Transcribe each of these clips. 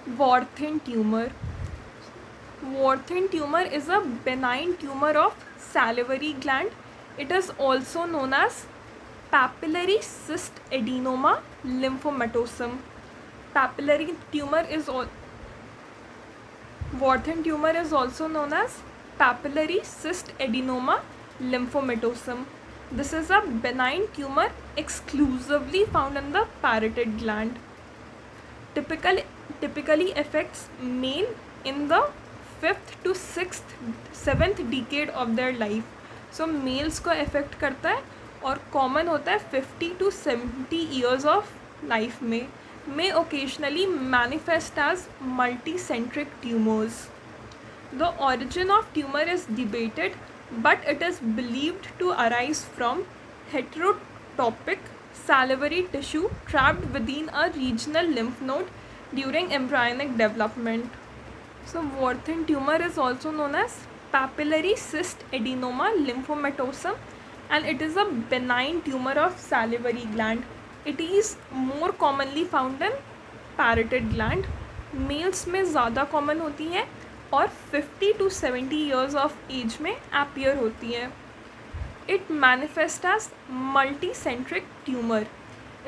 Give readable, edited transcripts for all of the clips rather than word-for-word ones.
Warthin tumor. Warthin tumor is a benign tumor of salivary gland. It is also known as papillary cyst adenoma lymphomatosum. Papillary tumor is Warthin tumor is also known as papillary cyst adenoma lymphomatosum. This is a benign tumor exclusively found in the parotid gland. Typically affects male in the 5th to 6th 7th decade of their life. So males को affect करता है और common होता है 50 to 70 years of life में. May occasionally manifest as multicentric tumors. The origin of tumor is debated, but it is believed to arise from heterotopic salivary tissue trapped within a regional lymph node during embryonic development. So Warthin tumor is also known as papillary cyst adenoma lymphomatosum, and it is a benign tumor of salivary gland. It is more commonly found in parotid gland. Males में ज़्यादा common होती है और 50 to 70 years of age में appear होती है. It manifests as multicentric tumor.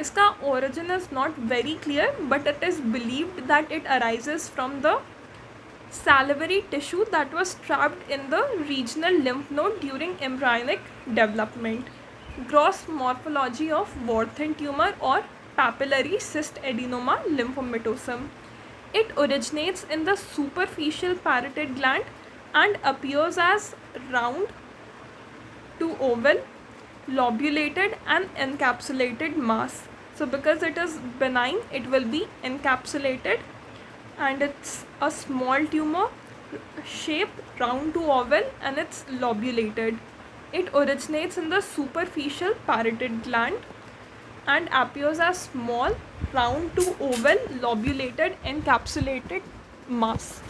इसका origin is not very clear, but it is believed that it arises from the salivary tissue that was trapped in the regional lymph node during embryonic development. Gross morphology of Warthin tumor or papillary cyst adenoma lymphomatosum. It originates in the superficial parotid gland and appears as round to oval, lobulated and encapsulated mass. So because it is benign, it will be encapsulated, and it's a small tumor shape round to oval, and it's lobulated. It originates in the superficial parotid gland and appears as small round to oval lobulated encapsulated mass.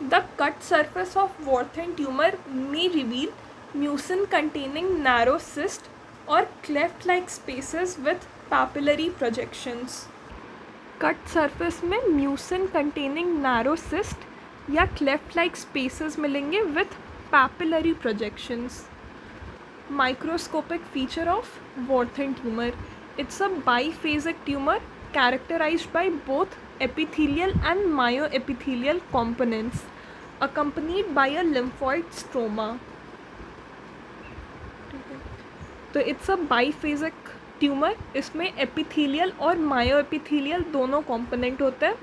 The cut surface of Warthin tumor may reveal mucin containing narrow cyst or cleft like spaces with papillary projections. Cut surface में mucin containing narrow cyst या cleft like spaces मिलेंगे with papillary projections. Microscopic feature of Warthin tumor. It's a biphasic tumor characterized by both epithelial and myoepithelial components, accompanied by a lymphoid stroma. तो it's a biphasic tumour. इसमें epithelial और मायोएपिथेलियल दोनों component होते हैं,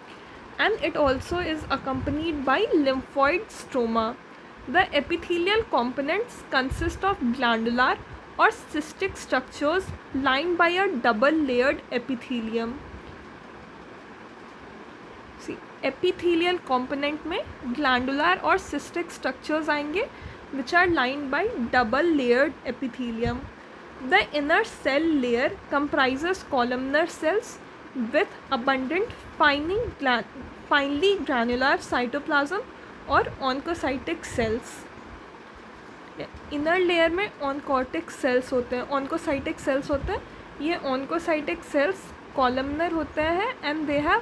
and it also is accompanied by lymphoid stroma. The epithelial components consist of glandular or cystic structures lined by a double layered epithelium. See, epithelial component में glandular और cystic structures आएंगे which are lined by double layered epithelium. The inner cell layer comprises columnar cells with abundant finely granular cytoplasm और oncocytic cells. Inner layer में oncotic sales होते हैं, ऑनकोसाइटिक cells होते हैं. ये ऑनकोसाइटिक सेल्स कॉलमनर होते हैं and they have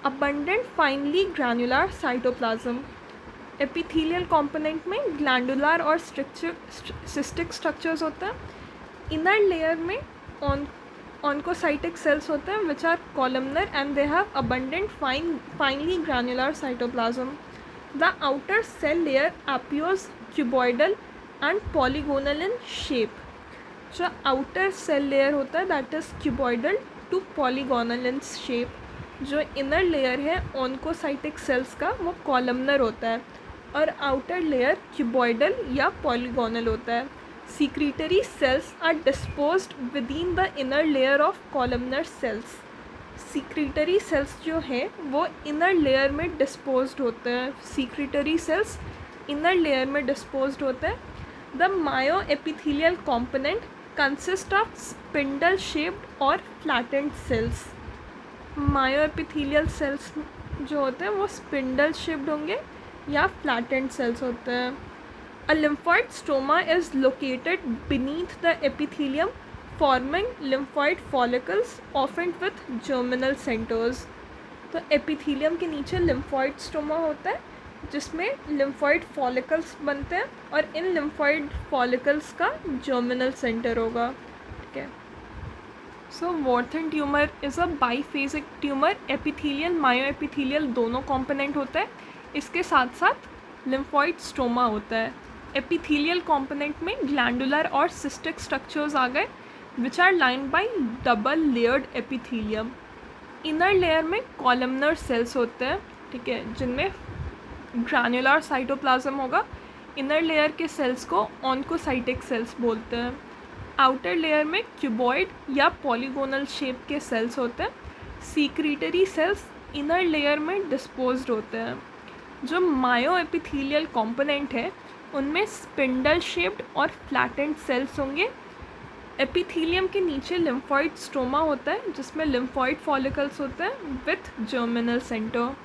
abundant finely granular cytoplasm. Epithelial component में ग्लैंडुलर और सिस्टिक स्ट्रक्चर्स होते हैं. इनर लेयर में ऑनकोसाइटिक सेल्स होते हैं which are columnar and they have abundant finely granular cytoplasm. The outer cell layer appears cuboidal and polygonal in shape. जो outer cell layer होता है that is cuboidal to polygonal in shape. जो inner layer है oncocytic cells का वो columnar होता है और आउटर लेयर क्यूबॉइडल या पॉलीगोनल होता है. Secretory cells are disposed within the inner layer of columnar cells. Secretory cells जो हैं वो इनर लेयर में डिस्पोज्ड होते हैं. सीक्रीटरी सेल्स इनर लेयर में डिस्पोज्ड होते हैं. The myoepithelial component consist of spindle shaped और फ्लैटेंड सेल्स. मायोएपिथेलियल सेल्स जो होते हैं वो स्पिंडल शेप्ड होंगे या फ्लैटेंड सेल्स होते हैं. A lymphoid stroma is located beneath the epithelium, forming lymphoid follicles, often with germinal centers. तो एपिथीलियम के नीचे लिम्फॉइड स्टोमा होता है जिसमें लिम्फॉइड फॉलिकल्स बनते हैं और इन लिम्फॉइड फॉलिकल्स का जर्मिनल सेंटर होगा, ठीक है। So Warthin tumour is a biphasic tumour, epithelial myoepithelial दोनों कॉम्पोनेंट होता है, इसके साथ साथ लिम्फॉइड स्टोमा होता है। एपिथीलियल कॉम्पोनेंट में ग्लैंडुलर और सिस्टिक स्ट्रक्चर्स आ गए which are lined by double layered epithelium. Inner layer में कॉलमनर सेल्स होते हैं, ठीक है, जिनमें ग्रैन्युलर साइटोप्लाज्म होगा। इनर लेयर के सेल्स को ऑन्कोसाइटिक सेल्स बोलते हैं। आउटर लेयर में क्यूबॉइड या पॉलीगोनल शेप के सेल्स होते हैं। सीक्रीटरी सेल्स इनर लेयर में डिस्पोज्ड होते हैं। जो मायोएपिथीलियल कंपोनेंट है उनमें स्पिंडल शेप्ड और फ्लैटेंड सेल्स होंगे। एपिथीलियम के नीचे लिम्फॉइड स्टोमा होता है जिसमें लिम्फॉइड फॉलिकल्स होते हैं विथ जर्मिनल सेंटर।